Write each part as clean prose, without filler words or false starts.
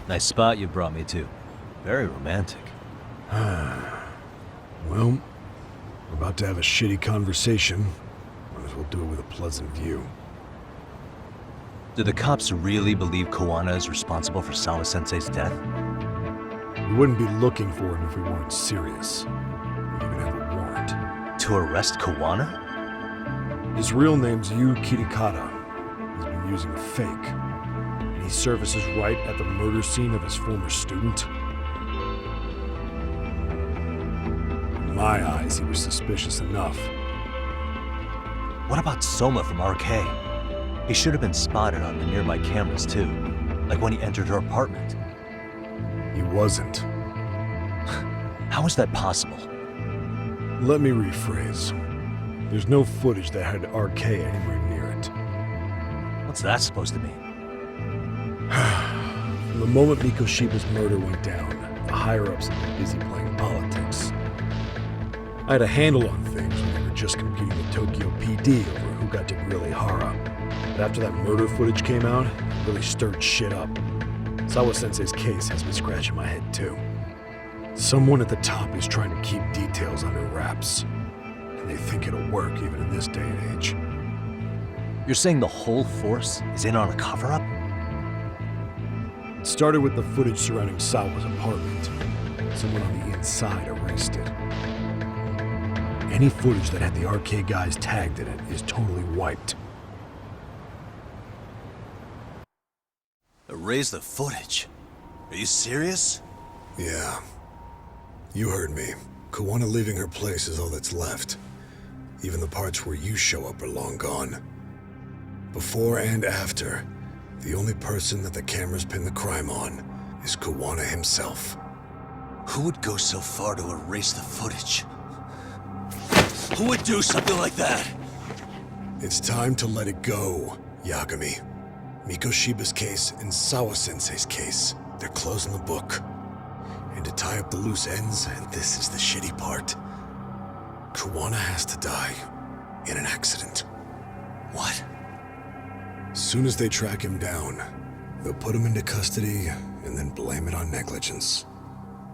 Nice spot you brought me to. Very romantic. Well, we're about to have a shitty conversation. Might as well do it with a pleasant view. Do the cops really believe Koana is responsible for Sawa-sensei's death? We wouldn't be looking for him if we weren't serious. We even have a warrant. To arrest Koana? His real name's Yu Kirikata. He's been using a fake. And he surfaces right at the murder scene of his former student. In my eyes, he was suspicious enough. What about Soma from RK? He should have been spotted on the nearby cameras too, like when he entered her apartment. He wasn't. How is that possible? Let me rephrase. There's no footage that had RK anywhere near it. What's that supposed to mean? From the moment Mikoshiba's murder went down, the higher-ups had been busy playing politics. I had a handle on things when they were just competing with Tokyo PD over who got to grill Ehara. But after that murder footage came out, it really stirred shit up. Sawa-sensei's case has me scratching my head too. Someone at the top is trying to keep details under wraps. And they think it'll work even in this day and age. You're saying the whole force is in on a cover-up? It started with the footage surrounding Sawa's apartment. Someone on the inside erased it. Any footage that had the RK guys tagged in it is totally wiped. Erase the footage? Are you serious? Yeah. You heard me. Koana leaving her place is all that's left. Even the parts where you show up are long gone. Before and after, the only person that the cameras pin the crime on is Koana himself. Who would go so far to erase the footage? Who would do something like that? It's time to let it go, Yagami. Mikoshiba's case and Sawa-sensei's case, they're closing the book. And to tie up the loose ends, and this is the shitty part, Koana has to die in an accident. What? As soon as they track him down, they'll put him into custody and then blame it on negligence.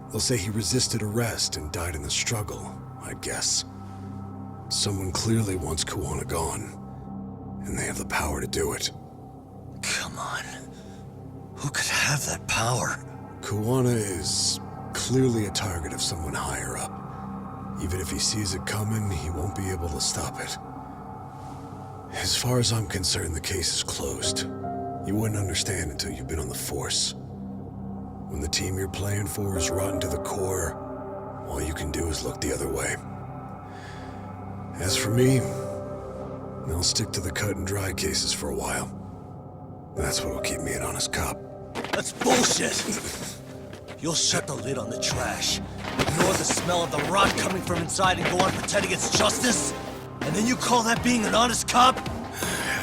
They'll say he resisted arrest and died in the struggle, I'd guess. Someone clearly wants Koana gone, and they have the power to do it. Come on. Who could have that power? Koana is clearly a target of someone higher up. Even if he sees it coming, he won't be able to stop it. As far as I'm concerned, the case is closed. You wouldn't understand until you've been on the force. When the team you're playing for is rotten to the core, all you can do is look the other way. As for me, I'll stick to the cut and dry cases for a while. That's what'll keep me an honest cop. That's bullshit! You'll shut the lid on the trash, ignore the smell of the rot coming from inside and go on pretending it's justice? And then you call that being an honest cop?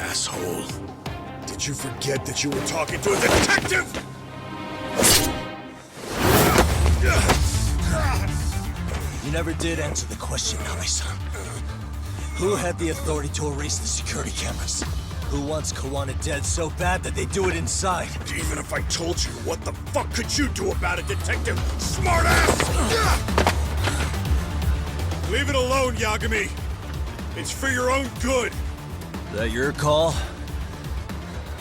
Asshole. Did you forget that you were talking to a detective? You never did answer the question, Nami-san. Who had the authority to erase the security cameras? Who wants Koana dead so bad that they do it inside? Even if I told you, what the fuck could you do about it, detective? Smartass! Leave it alone, Yagami. It's for your own good. That your call?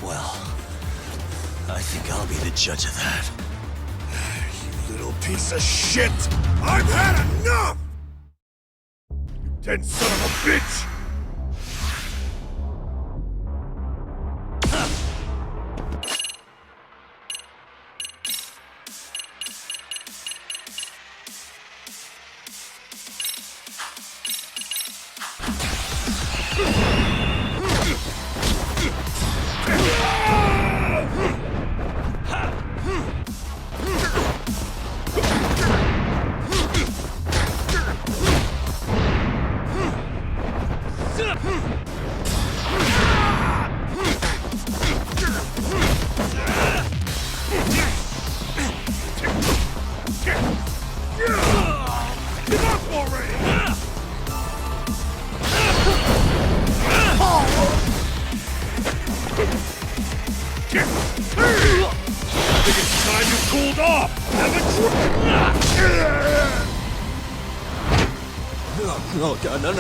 Well, I think I'll be the judge of that. You little piece of shit! I've had enough! You dead son of a bitch! Stop! No, God, no.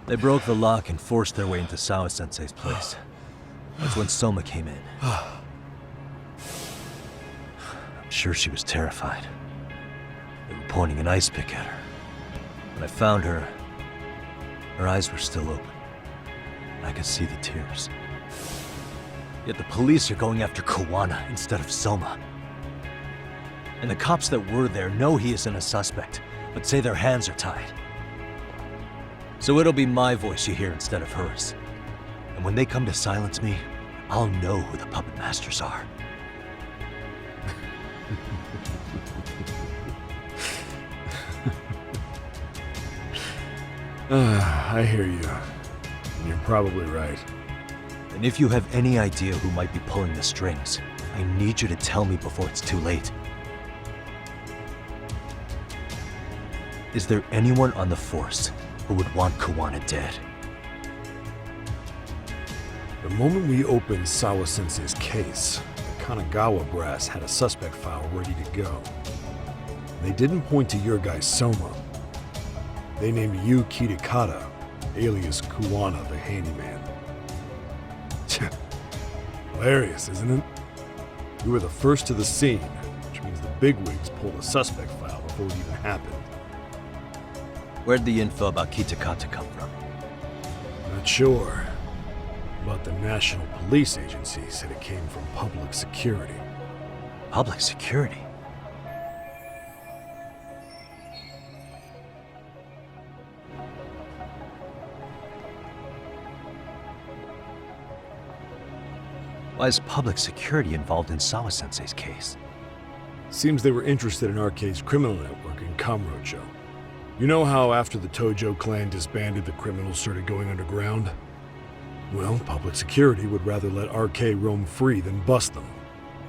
They broke the lock and forced their way into Sawa-sensei's place. That's when Soma came in. I'm sure she was terrified. They were pointing an ice pick at her. When I found her, her eyes were still open. I could see the tears. Yet the police are going after Kawana instead of Soma. And the cops that were there know he isn't a suspect, but say their hands are tied. So it'll be my voice you hear instead of hers. And when they come to silence me, I'll know who the puppet masters are. I hear you. You're probably right. And if you have any idea who might be pulling the strings, I need you to tell me before it's too late. Is there anyone on the force who would want Kawana dead? The moment we opened Sawa-sensei's case, the Kanagawa brass had a suspect file ready to go. They didn't point to your guy Soma. They named you Kitakata, alias Kawana the handyman. Hilarious, isn't it? You were the first to the scene, which means the bigwigs pulled a suspect file before it even happened. Where'd the info about Kitakata come from? Not sure. But the National Police Agency said it came from public security. Public security? Why is public security involved in Sawa-sensei's case? Seems they were interested in RK's criminal network in Kamurocho. You know how after the Tojo clan disbanded, the criminals started going underground? Well, public security would rather let RK roam free than bust them.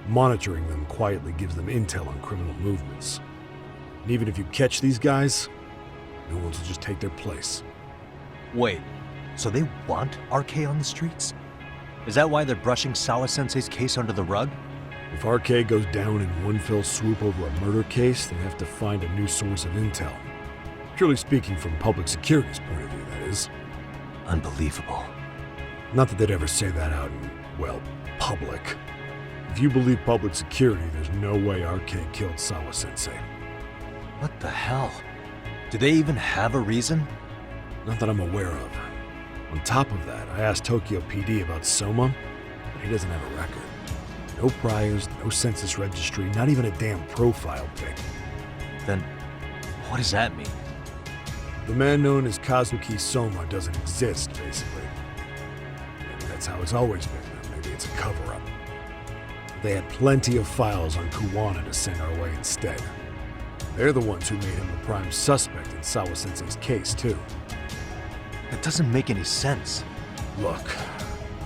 Monitoring them quietly gives them intel on criminal movements. And even if you catch these guys, no one will just take their place. Wait, so they want RK on the streets? Is that why they're brushing Sawa-sensei's case under the rug? If RK goes down in one fell swoop over a murder case, they have to find a new source of intel. Purely speaking, from public security's point of view, that is. Unbelievable. Not that they'd ever say that out in, well, public. If you believe public security, there's no way RK killed Sawa-sensei. What the hell? Do they even have a reason? Not that I'm aware of. On top of that, I asked Tokyo PD about Soma, but he doesn't have a record. No priors, no census registry, not even a damn profile pic. Then, what does that mean? The man known as Kazuki Soma doesn't exist, basically. Maybe that's how it's always been, or maybe it's a cover-up. They had plenty of files on Kawana to send our way instead. They're the ones who made him the prime suspect in Sawa-sensei's case, too. That doesn't make any sense. Look,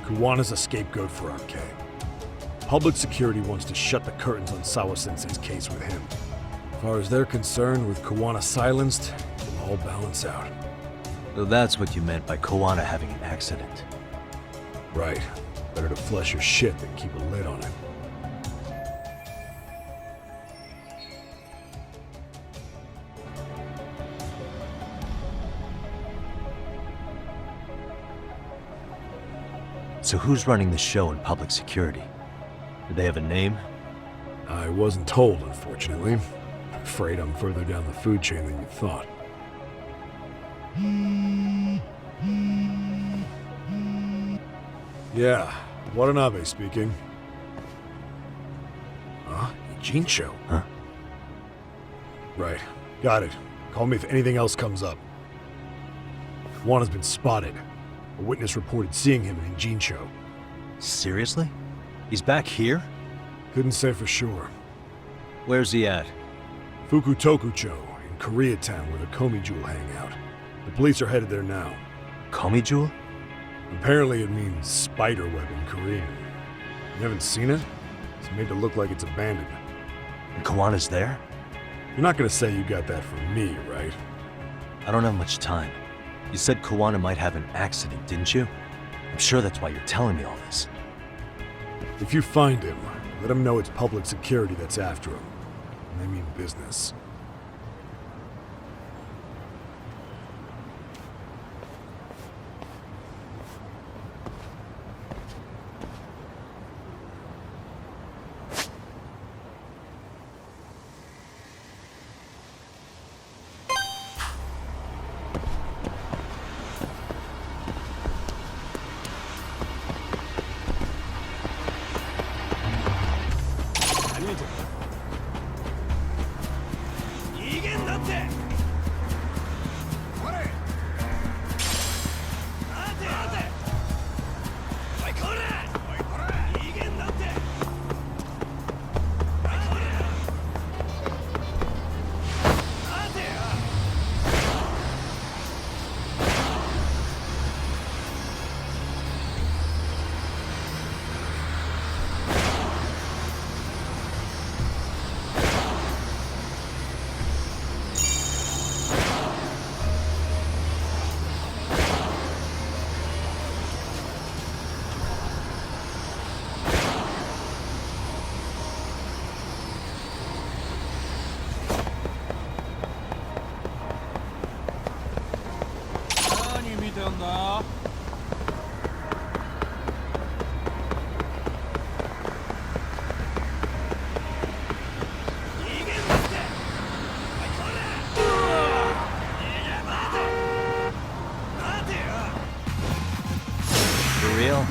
Kawana's a scapegoat for RK. Public security wants to shut the curtains on Sawa-sensei's case with him. As far as they're concerned, with Kawana silenced, it'll all balance out. So that's what you meant by Kawana having an accident. Right. Better to flush your shit than keep a lid on it. So who's running the show in public security? Do they have a name? I wasn't told, unfortunately. I'm afraid I'm further down the food chain than you thought. Yeah, Watanabe speaking. Huh? Jincho? Huh? Right. Got it. Call me if anything else comes up. Juan has been spotted. A witness reported seeing him in Jincho. Seriously? He's back here? Couldn't say for sure. Where's he at? Fukutokucho, in Koreatown, where the Komi Jewel hang out. The police are headed there now. Komi Jewel? Apparently it means spider web in Korean. You haven't seen it? It's made to look like it's abandoned. And Kawana's there? You're not gonna say you got that from me, right? I don't have much time. You said Kawana might have an accident, didn't you? I'm sure that's why you're telling me all this. If you find him, let him know it's public security that's after him. And they mean business. For real?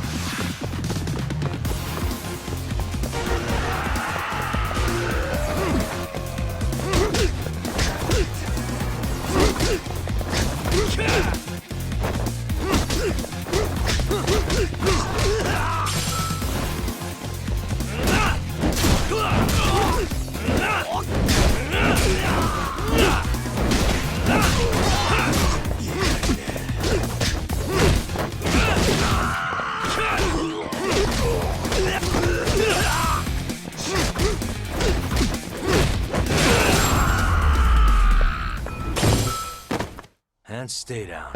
And stay down.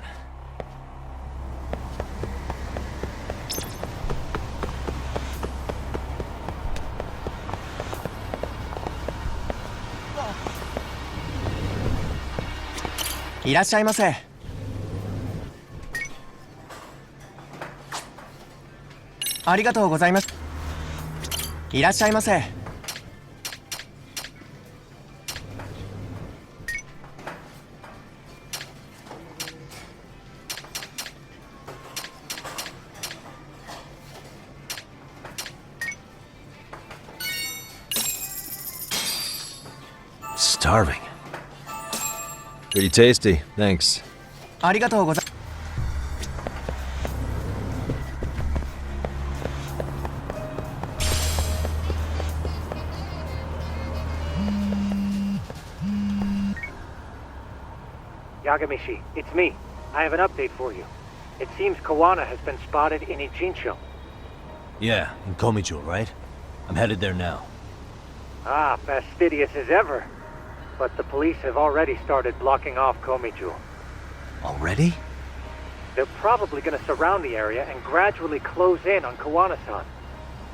いらっしゃいませ。ありがとうございます。いらっしゃいませ。Starving. Pretty tasty, thanks. ありがとうございます。Yagami-shi, it's me. I have an update for you. It seems Kawana has been spotted in Ijincho. Yeah, in Komi Jewel, right? I'm headed there now. Ah, fastidious as ever. But the police have already started blocking off Komi Jewel. Already? They're probably going to surround the area and gradually close in on Kawana-san.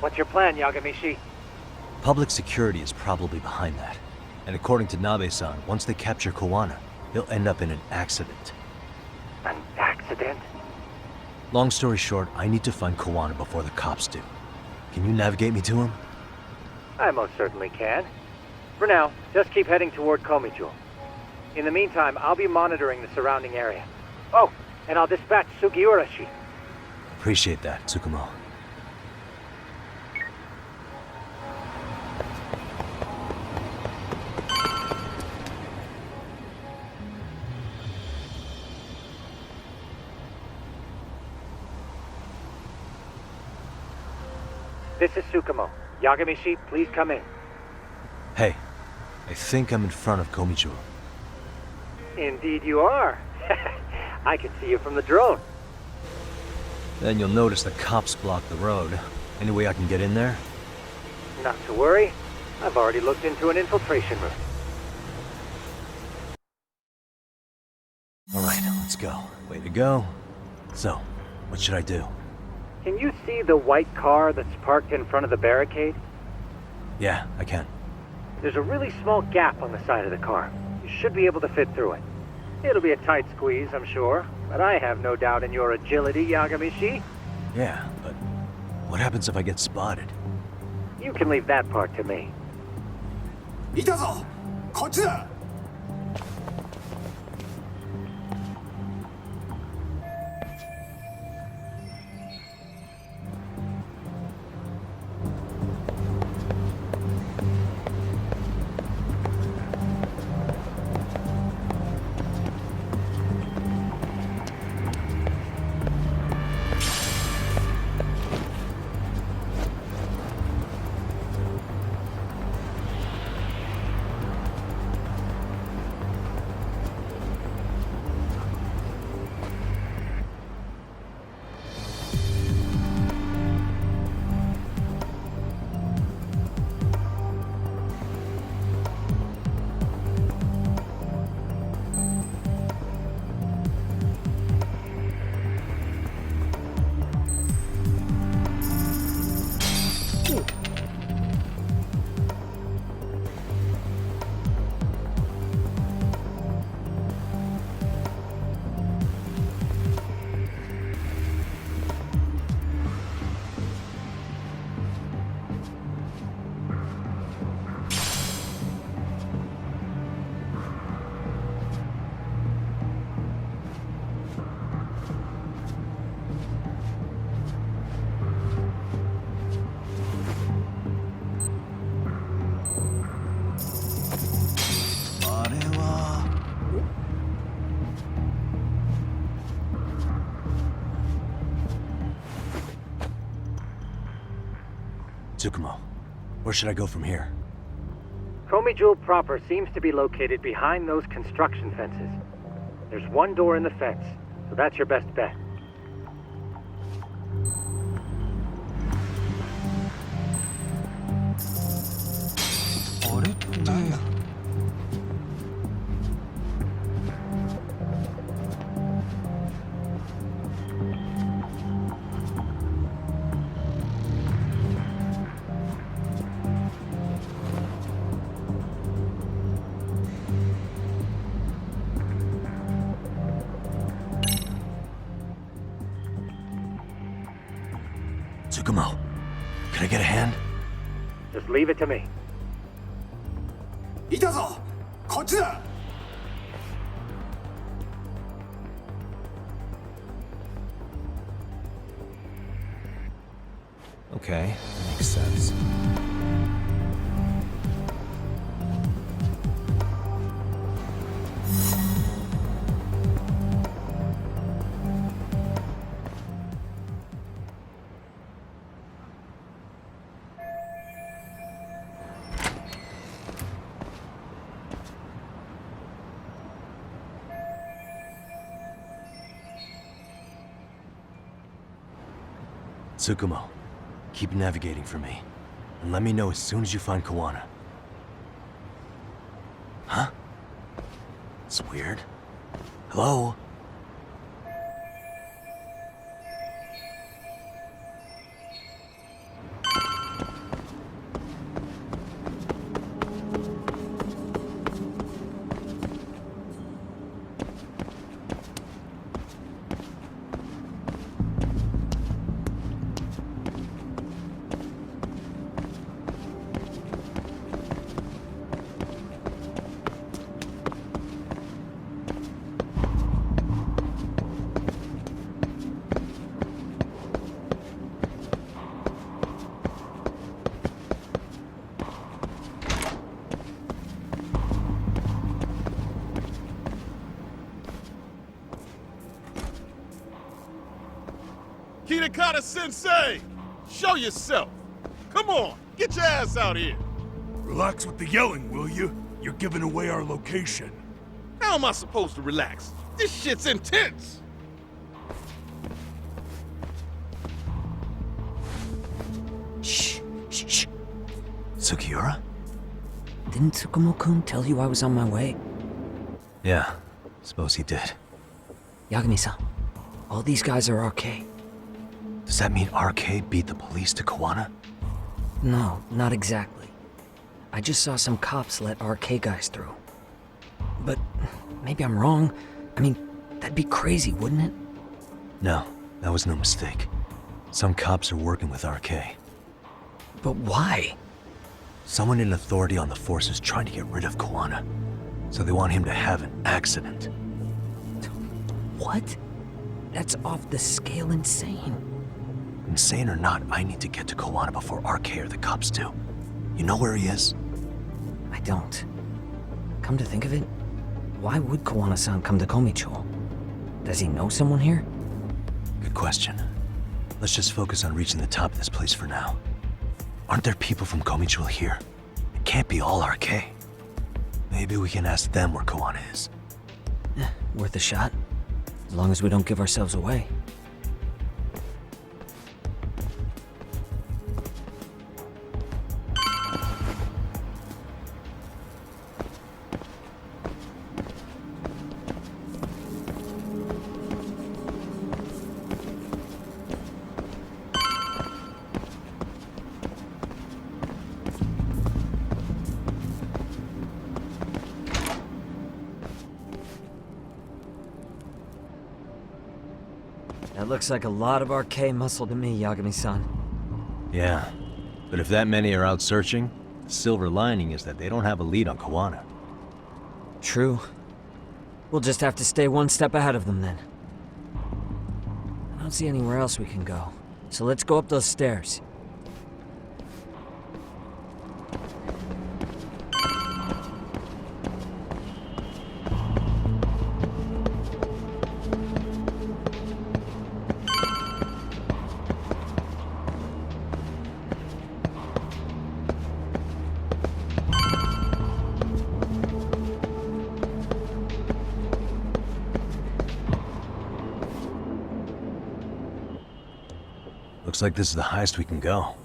What's your plan, Yagami-shi? Public security is probably behind that. And according to Nabe-san, once they capture Kawana, he'll end up in an accident. An accident? Long story short, I need to find Kawana before the cops do. Can you navigate me to him? I most certainly can. For now, just keep heading toward Komijo. In the meantime, I'll be monitoring the surrounding area. Oh, and I'll dispatch Sugiurashi. Appreciate that, Tsukumo. This is Tsukumo. Yagami-shi, please come in. Hey, I think I'm in front of Komijo. Indeed you are. I can see you from the drone. Then you'll notice the cops block the road. Any way I can get in there? Not to worry. I've already looked into an infiltration route. Alright, let's go. Way to go. So, what should I do? Can you see the white car that's parked in front of the barricade? Yeah, I can. There's a really small gap on the side of the car. You should be able to fit through it. It'll be a tight squeeze, I'm sure, but I have no doubt in your agility, Yagami-shi. Yeah, but what happens if I get spotted? You can leave that part to me. いたぞこっちだ Tsukumo, where should I go from here? Komijo proper seems to be located behind those construction fences. There's one door in the fence, so that's your best bet. Tsukumo, can I get a hand? Just leave it to me. いたぞこっちだ Okay, makes sense. Tsukumo, keep navigating for me. And let me know as soon as you find Kawana. Huh? It's weird. Hello? Ikata-sensei! Show yourself! Come on, get your ass out here! Relax with the yelling, will you? You're giving away our location. How am I supposed to relax? This shit's intense! Shh, shh, shh. Sugiura? Didn't Tsukumo-kun tell you I was on my way? Yeah, suppose he did. Yagami-san, all these guys are RK. Does that mean RK beat the police to Kawana? No, not exactly. I just saw some cops let RK guys through. But maybe I'm wrong. I mean, that'd be crazy, wouldn't it? No, that was no mistake. Some cops are working with RK. But why? Someone in authority on the force is trying to get rid of Kawana. So they want him to have an accident. What? That's off the scale insane. Insane or not, I need to get to Kawana before RK or the cops do. You know where he is? I don't. Come to think of it, why would Kawana-san come to Komicho? Does he know someone here? Good question. Let's just focus on reaching the top of this place for now. Aren't there people from Komicho here? It can't be all RK. Maybe we can ask them where Kawana is. Worth a shot. As long as we don't give ourselves away. That looks like a lot of RK muscle to me, Yagami-san. Yeah, but if that many are out searching, the silver lining is that they don't have a lead on Kawana. True. We'll just have to stay one step ahead of them then. I don't see anywhere else we can go, so let's go up those stairs. Looks like this is the highest we can go.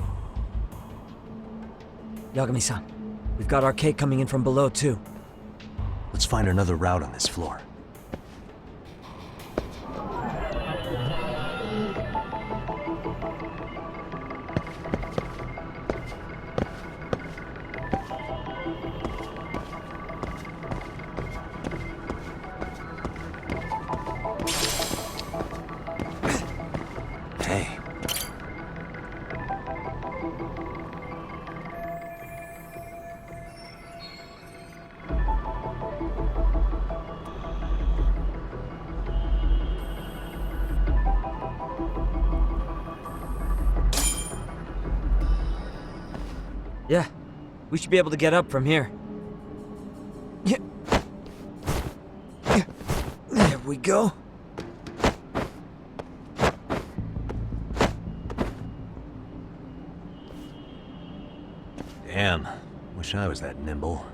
Yagami-san, we've got RK coming in from below too. Let's find another route on this floor. Hey. Yeah, we should be able to get up from here. Yeah. There we go. Damn, wish I was that nimble.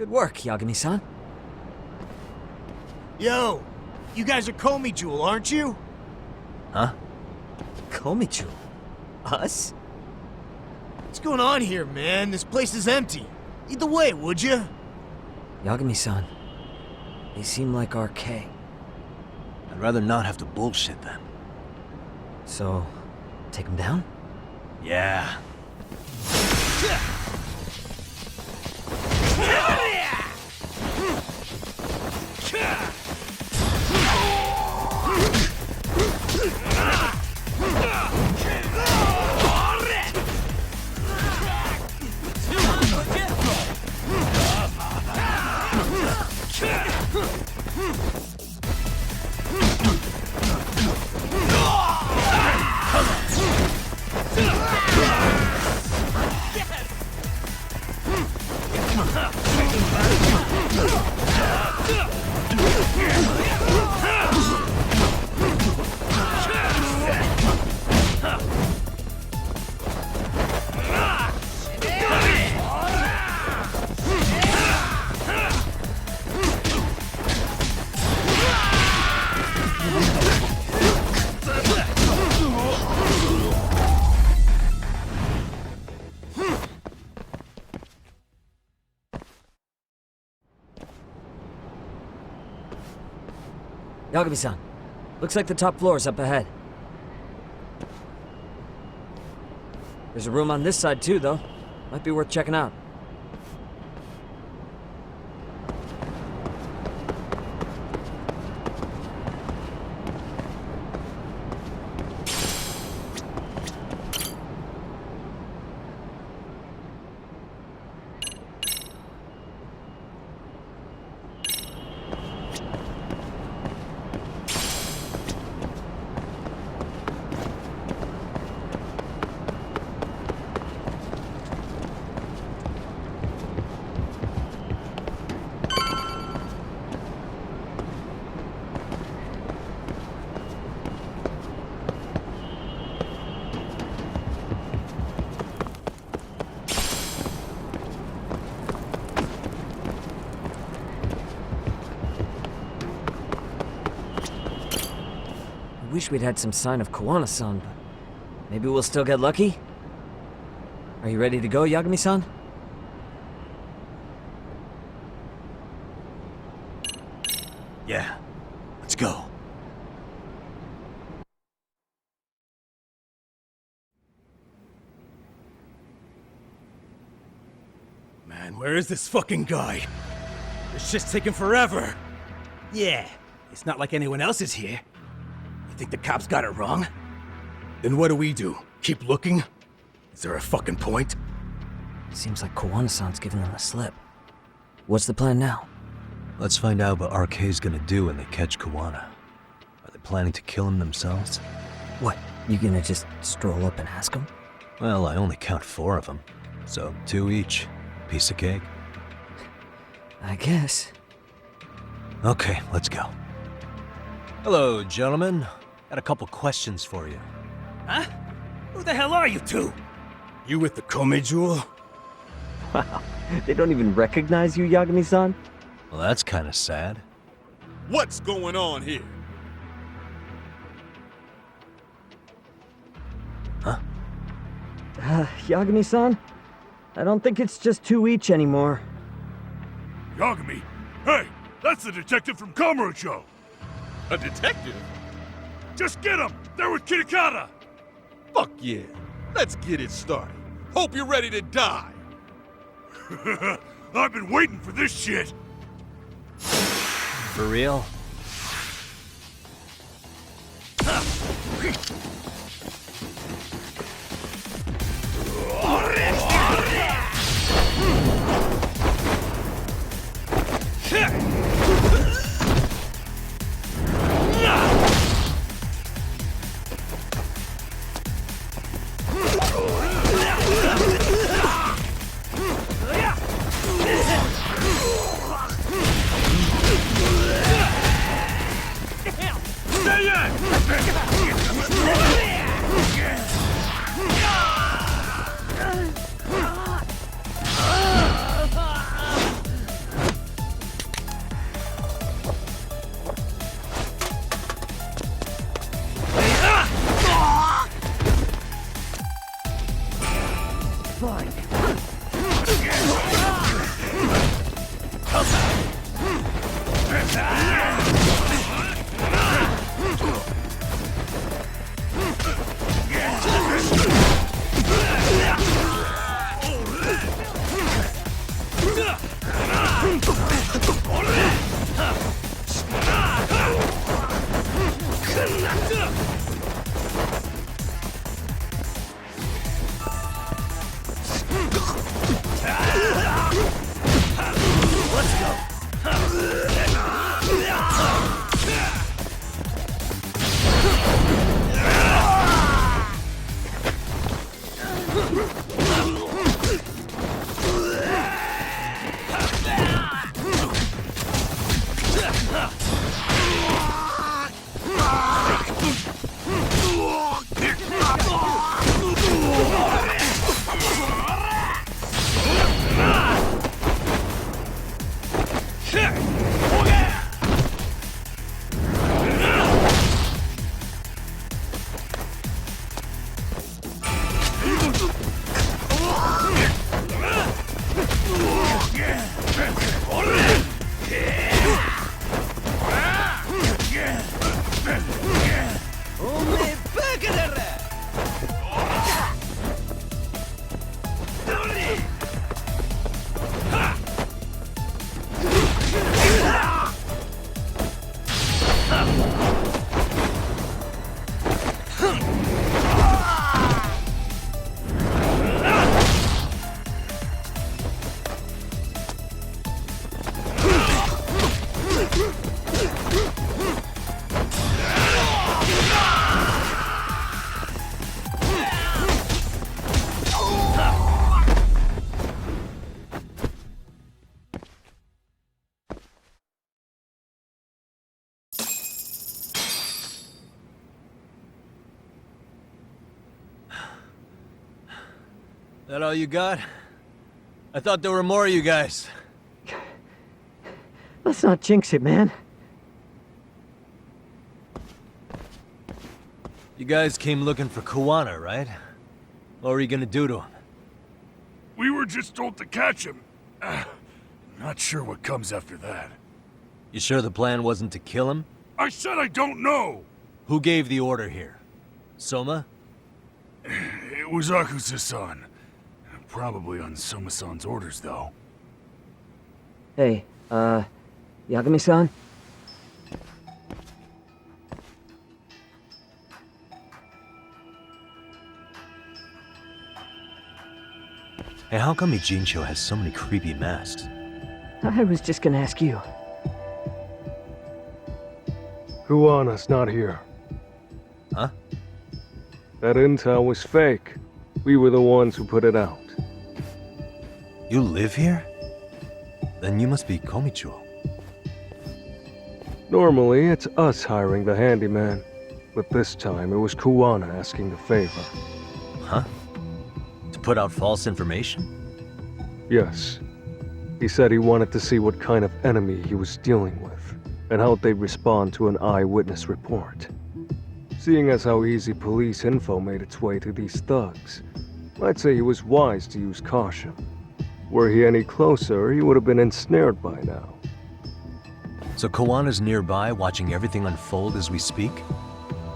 Good work, Yagami-san. Yo, you guys are Komi Jewel, aren't you? Huh? Komichu? Us? What's going on here, man? This place is empty. Lead the way, would you? Yagami-san, they seem like RK. I'd rather not have to bullshit them. So, take them down? Yeah. Yagami-san, looks like the top floor is up ahead. There's a room on this side too, though. Might be worth checking out. I wish we'd had some sign of Kawana-san, but maybe we'll still get lucky? Are you ready to go, Yagami-san? Yeah. Let's go. Man, where is this fucking guy? This shit's taking forever. Yeah, it's not like anyone else is here. You think the cops got it wrong? Then what do? Keep looking? Is there a fucking point? Seems like Kawana-san's giving them the slip. What's the plan now? Let's find out what RK's gonna do when they catch Kawana. Are they planning to kill him themselves? What, you gonna just stroll up and ask them? Well, I only count 4 of them, so 2 each. Piece of cake. I guess. Okay, let's go. Hello, gentlemen. Got a couple questions for you. Huh? Who the hell are you two? You with the Komi Jewel? Wow, they don't even recognize you, Yagami-san? Well, that's kind of sad. What's going on here? Huh? Yagami-san? I don't think it's just 2 each anymore. Yagami! Hey, that's the detective from Kamurocho! A detective? Just get him! They're with Kitakata! Fuck yeah. Let's get it started. Hope you're ready to die. I've been waiting for this shit! For real? That all you got? I thought there were more of you guys. Let's not jinx it, man. You guys came looking for Kuwana, right? What were you gonna do to him? We were just told to catch him. Not sure what comes after that. You sure the plan wasn't to kill him? I said I don't know! Who gave the order here? Soma? It was Akusa-san. Probably on Soma-san's orders, though. Hey, Yagami-san? Hey, how come Ijincho has so many creepy masks? I was just gonna ask you. Kuwana's not here. Huh? That intel was fake. We were the ones who put it out. You live here? Then you must be Komichuo. Normally, it's us hiring the handyman. But this time, it was Kuwana asking the favor. Huh? To put out false information? Yes. He said he wanted to see what kind of enemy he was dealing with, and how they'd respond to an eyewitness report. Seeing as how easy police info made its way to these thugs, I'd say he was wise to use caution. Were he any closer, he would have been ensnared by now. So Kawana's nearby, watching everything unfold as we speak?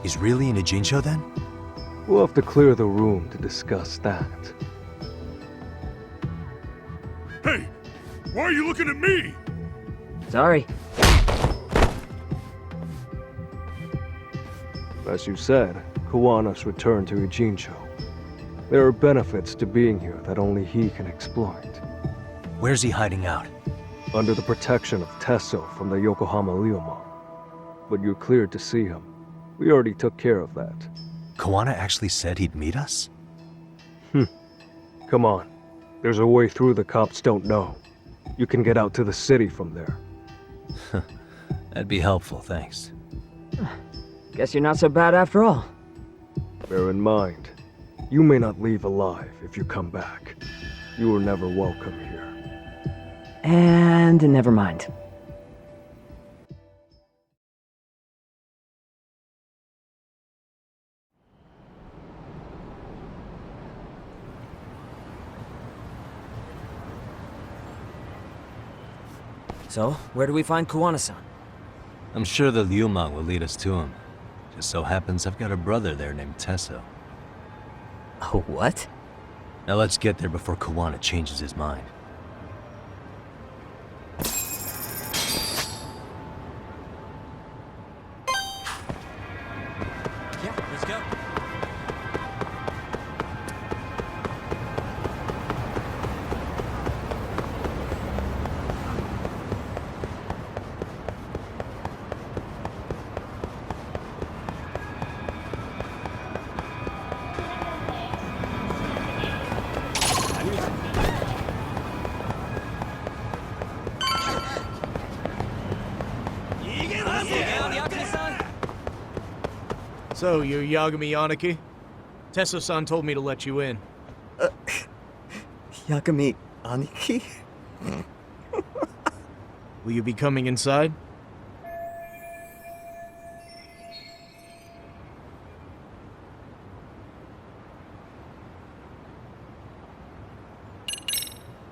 He's really in Ijincho then? We'll have to clear the room to discuss that. Hey! Why are you looking at me? Sorry. As you said, Kawana's returned to Ijincho. There are benefits to being here that only he can exploit. Where's he hiding out? Under the protection of Tesso from the Yokohama Ryomon. But you're cleared to see him. We already took care of that. Kawana actually said he'd meet us? Come on. There's a way through the cops don't know. You can get out to the city from there. That'd be helpful, thanks. Guess you're not so bad after all. Bear in mind, you may not leave alive if you come back. You were never welcome here. And never mind. So, where do we find Kuwana-san? I'm sure the Liumang will lead us to him. Just so happens I've got a brother there named Tesso. Oh, what? Now let's get there before Kawana changes his mind. Yeah, let's go. So, you're Yagami Aniki? Tesso-san told me to let you in. Yagami Aniki? Will you be coming inside?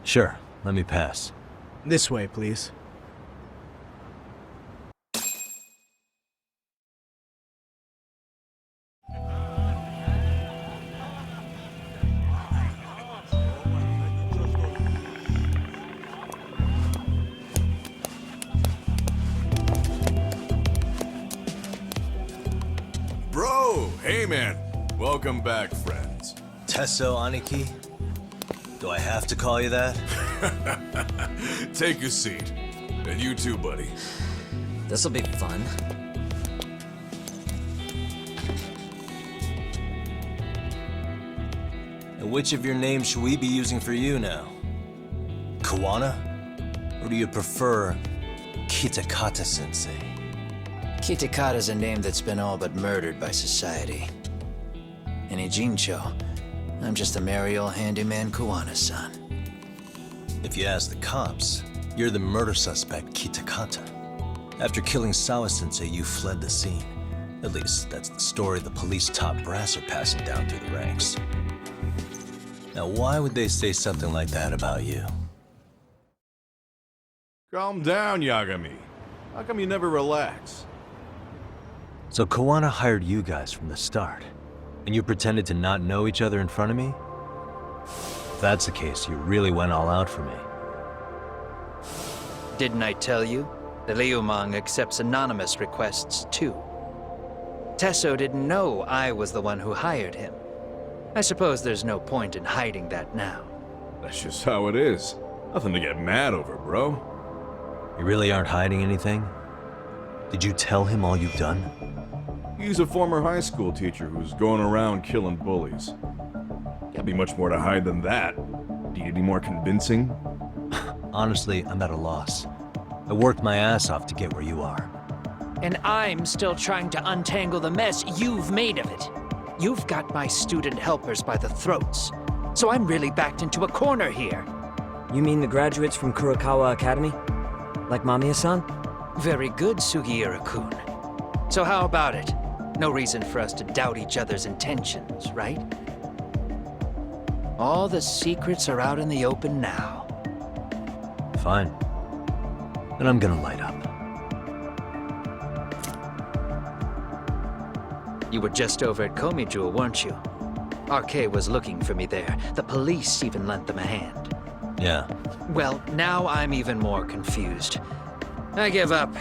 Sure, let me pass. This way, please. Bro, hey man. Welcome back, friends. Tesso Aniki? Do I have to call you that? Take a seat. And you too, buddy. This'll be fun. And which of your names should we be using for you now? Kawana? Or do you prefer Kitakata-sensei? Kitakata's a name that's been all but murdered by society. In Ijincho, I'm just a merry old handyman Kawana-san. If you ask the cops, you're the murder suspect Kitakata. After killing Sawa-sensei, you fled the scene. At least, that's the story the police top brass are passing down through the ranks. Now, why would they say something like that about you? Calm down, Yagami. How come you never relax? So Kawana hired you guys from the start, and you pretended to not know each other in front of me? If that's the case, you really went all out for me. Didn't I tell you? The Liumang accepts anonymous requests, too. Tesso didn't know I was the one who hired him. I suppose there's no point in hiding that now. That's just how it is. Nothing to get mad over, bro. You really aren't hiding anything? Did you tell him all you've done? He's a former high school teacher who's going around killing bullies. Can't be much more to hide than that. Do you need any more convincing? Honestly, I'm at a loss. I worked my ass off to get where you are. And I'm still trying to untangle the mess you've made of it. You've got my student helpers by the throats. So I'm really backed into a corner here. You mean the graduates from Kurokawa Academy? Like Mamiya-san? Very good, Sugiura-kun. So how about it? No reason for us to doubt each other's intentions, right? All the secrets are out in the open now. Fine. Then I'm gonna light up. You were just over at Komijul, weren't you? RK was looking for me there. The police even lent them a hand. Yeah. Well, now I'm even more confused. I give up.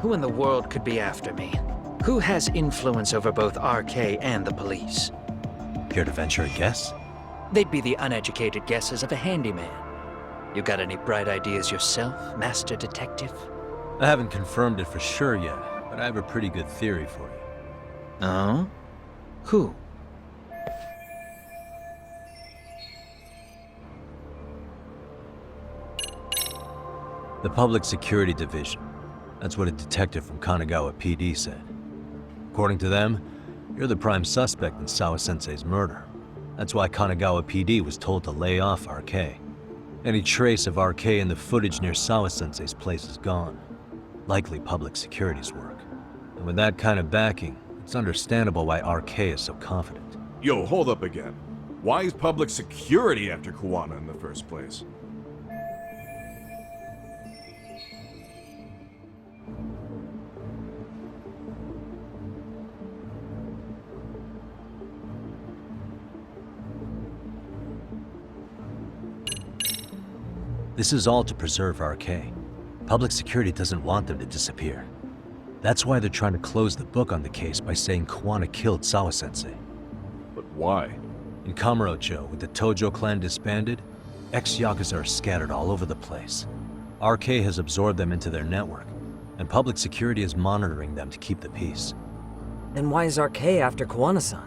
Who in the world could be after me? Who has influence over both RK and the police? Care to venture a guess? They'd be the uneducated guesses of a handyman. You got any bright ideas yourself, Master Detective? I haven't confirmed it for sure yet, but I have a pretty good theory for you. Oh? Who? The Public Security Division. That's what a detective from Kanagawa PD said. According to them, you're the prime suspect in Sawa-sensei's murder. That's why Kanagawa PD was told to lay off RK. Any trace of RK in the footage near Sawa-sensei's place is gone. Likely public security's work. And with that kind of backing, it's understandable why RK is so confident. Yo, hold up again. Why is public security after Kawana in the first place? This is all to preserve RK. Public security doesn't want them to disappear. That's why they're trying to close the book on the case by saying Kuwana killed Sawa-sensei. But why? In Kamurocho, with the Tojo clan disbanded, ex-Yakuza are scattered all over the place. RK has absorbed them into their network, and public security is monitoring them to keep the peace. Then why is RK after Kuwana-san?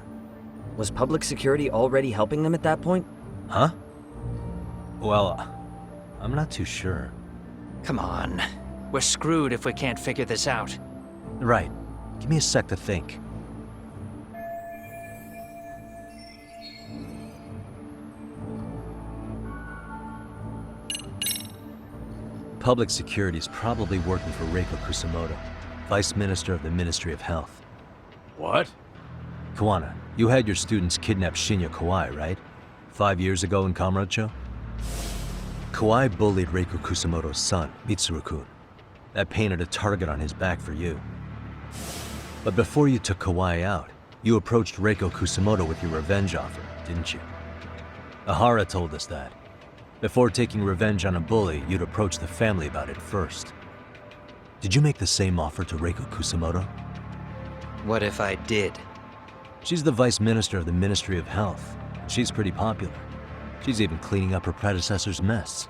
Was public security already helping them at that point? Huh? Well, I'm not too sure. Come on. We're screwed if we can't figure this out. Right. Give me a sec to think. Public security is probably working for Reiko Kusumoto, Vice Minister of the Ministry of Health. What? Kuwana, you had your students kidnap Shinya Kawai, right? 5 years ago in Kamurocho? Kawai bullied Reiko Kusumoto's son, Mitsuru-kun. That painted a target on his back for you. But before you took Kawai out, you approached Reiko Kusumoto with your revenge offer, didn't you? Ehara told us that. Before taking revenge on a bully, you'd approach the family about it first. Did you make the same offer to Reiko Kusumoto? What if I did? She's the Vice Minister of the Ministry of Health. She's pretty popular. She's even cleaning up her predecessor's mess.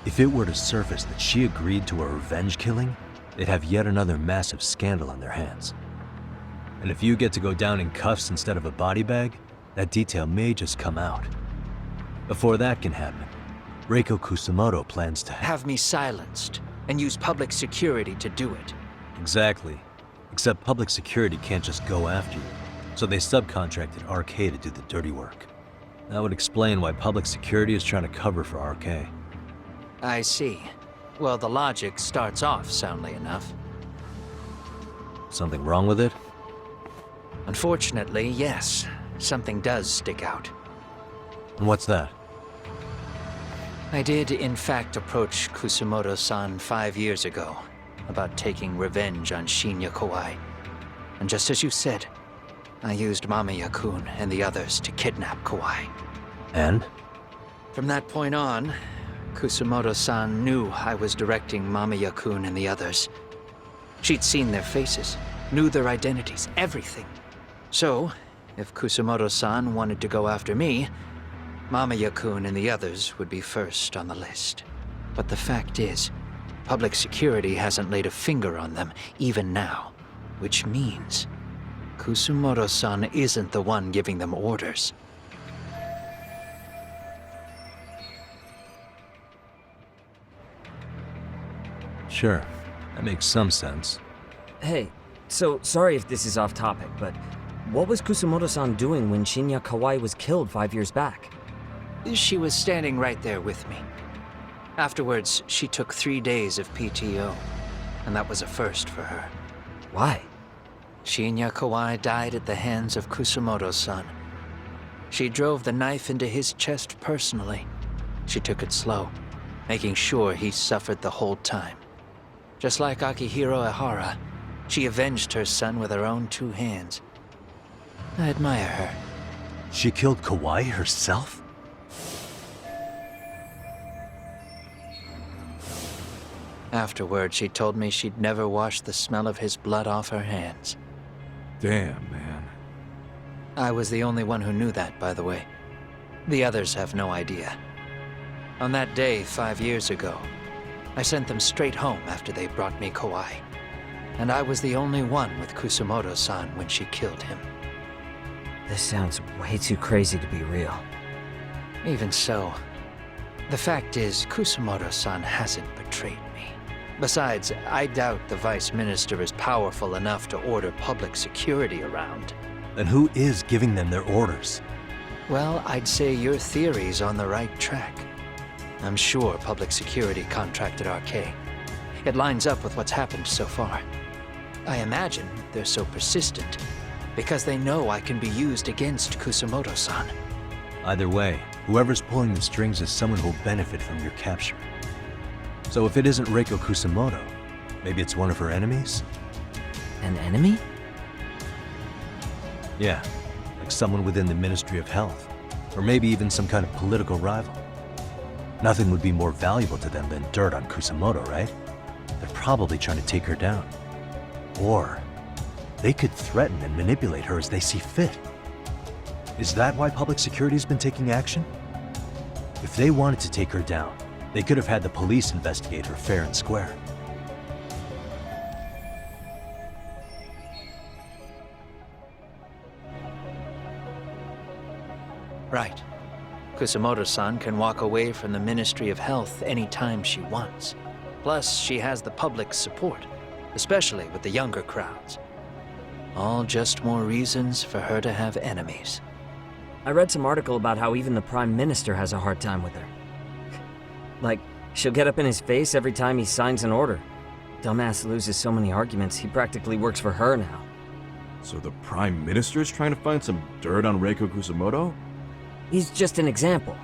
If it were to surface that she agreed to a revenge killing, they'd have yet another massive scandal on their hands. And if you get to go down in cuffs instead of a body bag, that detail may just come out. Before that can happen, Reiko Kusumoto plans to Have me silenced, and use public security to do it. Exactly. Except public security can't just go after you, so they subcontracted RK to do the dirty work. That would explain why public security is trying to cover for RK. I see. Well, the logic starts off soundly enough. Something wrong with it? Unfortunately, yes. Something does stick out. And what's that? I did, in fact, approach Kusumoto-san 5 years ago about taking revenge on Shinya Kawai. And just as you said, I used Mamiya-kun and the others to kidnap Kawai. And? From that point on, Kusumoto-san knew I was directing Mamiya-kun and the others. She'd seen their faces, knew their identities, everything. So, if Kusumoto-san wanted to go after me, Mamiya-kun and the others would be first on the list. But the fact is, public security hasn't laid a finger on them, even now. Which means, Kusumoto-san isn't the one giving them orders. Sure, that makes some sense. Hey, so sorry if this is off topic, but what was Kusumoto-san doing when Shinya Kawai was killed 5 years back? She was standing right there with me. Afterwards, she took 3 days of PTO, and that was a first for her. Why? Shinya Kawai died at the hands of Kusumoto-san. She drove the knife into his chest personally. She took it slow, making sure he suffered the whole time. Just like Akihiro Ehara, she avenged her son with her own 2 hands. I admire her. She killed Kawai herself? Afterward, she told me she'd never wash the smell of his blood off her hands. Damn, man. I was the only one who knew that, by the way. The others have no idea. On that day 5 years ago, I sent them straight home after they brought me Kawai. And I was the only one with Kusumoto-san when she killed him. This sounds way too crazy to be real. Even so, the fact is, Kusumoto-san hasn't betrayed me. Besides, I doubt the Vice Minister is powerful enough to order public security around. Then who is giving them their orders? Well, I'd say your theory's on the right track. I'm sure public security contracted RK. It lines up with what's happened so far. I imagine they're so persistent because they know I can be used against Kusumoto-san. Either way, whoever's pulling the strings is someone who'll benefit from your capture. So if it isn't Reiko Kusumoto, maybe it's one of her enemies? An enemy? Yeah, like someone within the Ministry of Health. Or maybe even some kind of political rival. Nothing would be more valuable to them than dirt on Kusamoto, right? They're probably trying to take her down. Or they could threaten and manipulate her as they see fit. Is that why public security's been taking action? If they wanted to take her down, they could have had the police investigate her fair and square. Right. Kusamoto-san can walk away from the Ministry of Health anytime she wants. Plus, she has the public's support, especially with the younger crowds. All just more reasons for her to have enemies. I read some article about how even the Prime Minister has a hard time with her. Like, she'll get up in his face every time he signs an order. Dumbass loses so many arguments, he practically works for her now. So the Prime Minister's trying to find some dirt on Reiko Kusamoto? He's just an example.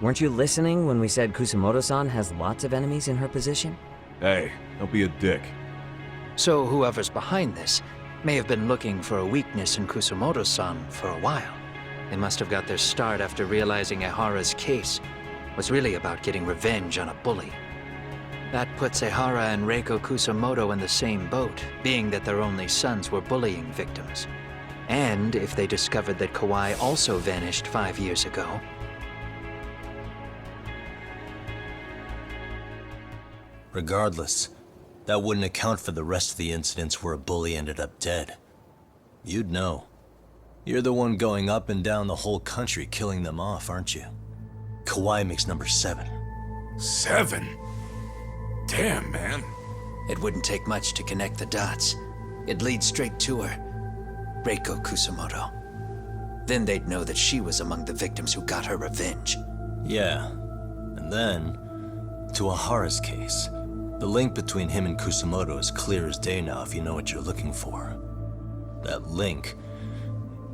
Weren't you listening when we said Kusamoto-san has lots of enemies in her position? Hey, don't be a dick. So whoever's behind this may have been looking for a weakness in Kusamoto-san for a while. They must have got their start after realizing Ehara's case was really about getting revenge on a bully. That puts Ehara and Reiko Kusamoto in the same boat, being that their only sons were bullying victims. And if they discovered that Kawai also vanished 5 years ago. Regardless, that wouldn't account for the rest of the incidents where a bully ended up dead. You'd know. You're the one going up and down the whole country killing them off, aren't you? Kawai makes number 7. 7? Damn, man. It wouldn't take much to connect the dots. It'd lead straight to her. Reiko Kusamoto. Then they'd know that she was among the victims who got her revenge. Yeah. And then, to Ehara's case. The link between him and Kusamoto is clear as day now if you know what you're looking for. That link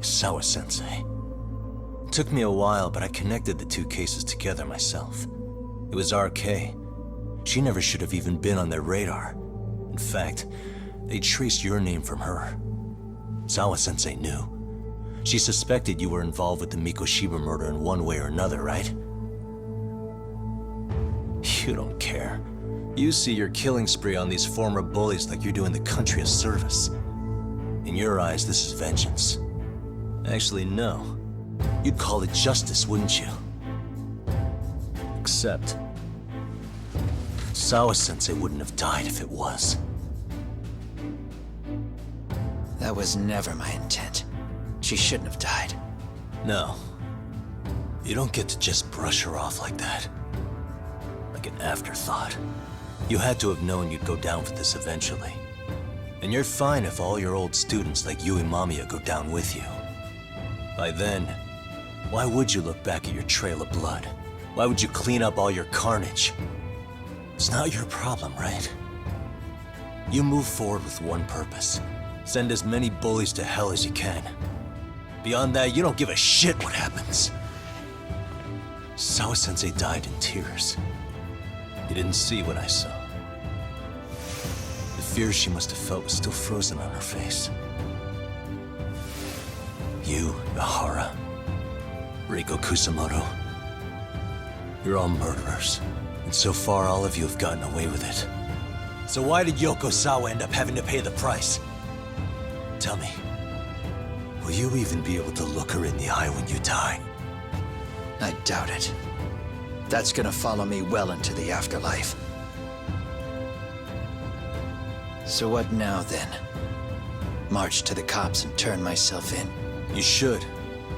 is Sawa-sensei. It took me a while, but I connected the two cases together myself. It was RK. She never should have even been on their radar. In fact, they traced your name from her. Sawa-sensei knew. She suspected you were involved with the Mikoshiba murder in one way or another, right? You don't care. You see your killing spree on these former bullies like you're doing the country a service. In your eyes, this is vengeance. Actually, no. You'd call it justice, wouldn't you? Except, Sawa-sensei wouldn't have died if it was. That was never my intent. She shouldn't have died. No. You don't get to just brush her off like that. Like an afterthought. You had to have known you'd go down for this eventually. And you're fine if all your old students like Yui Mamiya go down with you. By then, why would you look back at your trail of blood? Why would you clean up all your carnage? It's not your problem, right? You move forward with one purpose. Send as many bullies to hell as you can. Beyond that, you don't give a shit what happens. Sawa-sensei died in tears. You didn't see what I saw. The fear she must have felt was still frozen on her face. You, Ehara, Reiko Kusamoto, you're all murderers. And so far, all of you have gotten away with it. So why did Yokosawa end up having to pay the price? Tell me, will you even be able to look her in the eye when you die? I doubt it. That's gonna follow me well into the afterlife. So what now, then? March to the cops and turn myself in? You should.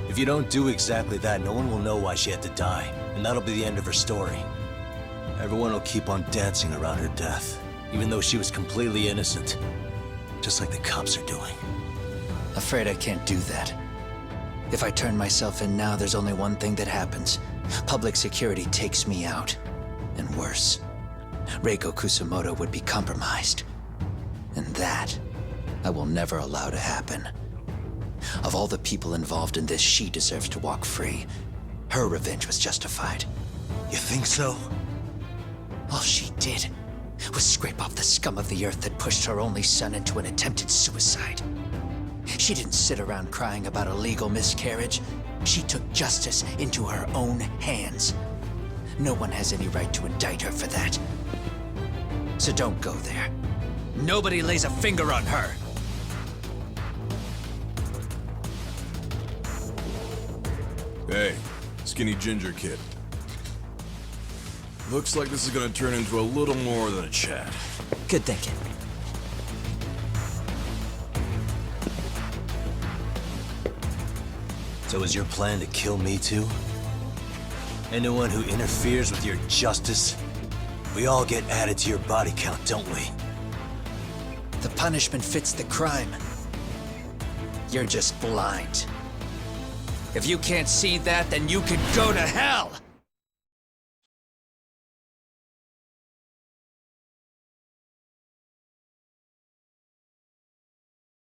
If you don't do exactly that, no one will know why she had to die, and that'll be the end of her story. Everyone will keep on dancing around her death, even though she was completely innocent. Just like the cops are doing. Afraid I can't do that. If I turn myself in now, there's only one thing that happens. Public security takes me out. And worse, Reiko Kusamoto would be compromised. And that, I will never allow to happen. Of all the people involved in this, she deserves to walk free. Her revenge was justified. You think so? All she did was scrape off the scum of the earth that pushed her only son into an attempted suicide. She didn't sit around crying about a legal miscarriage. She took justice into her own hands. No one has any right to indict her for that. So don't go there. Nobody lays a finger on her. Hey, skinny ginger kid. Looks like this is gonna turn into a little more than a chat. Good thinking. So is your plan to kill me too? Anyone who interferes with your justice? We all get added to your body count, don't we? The punishment fits the crime. You're just blind. If you can't see that, then you can go to hell!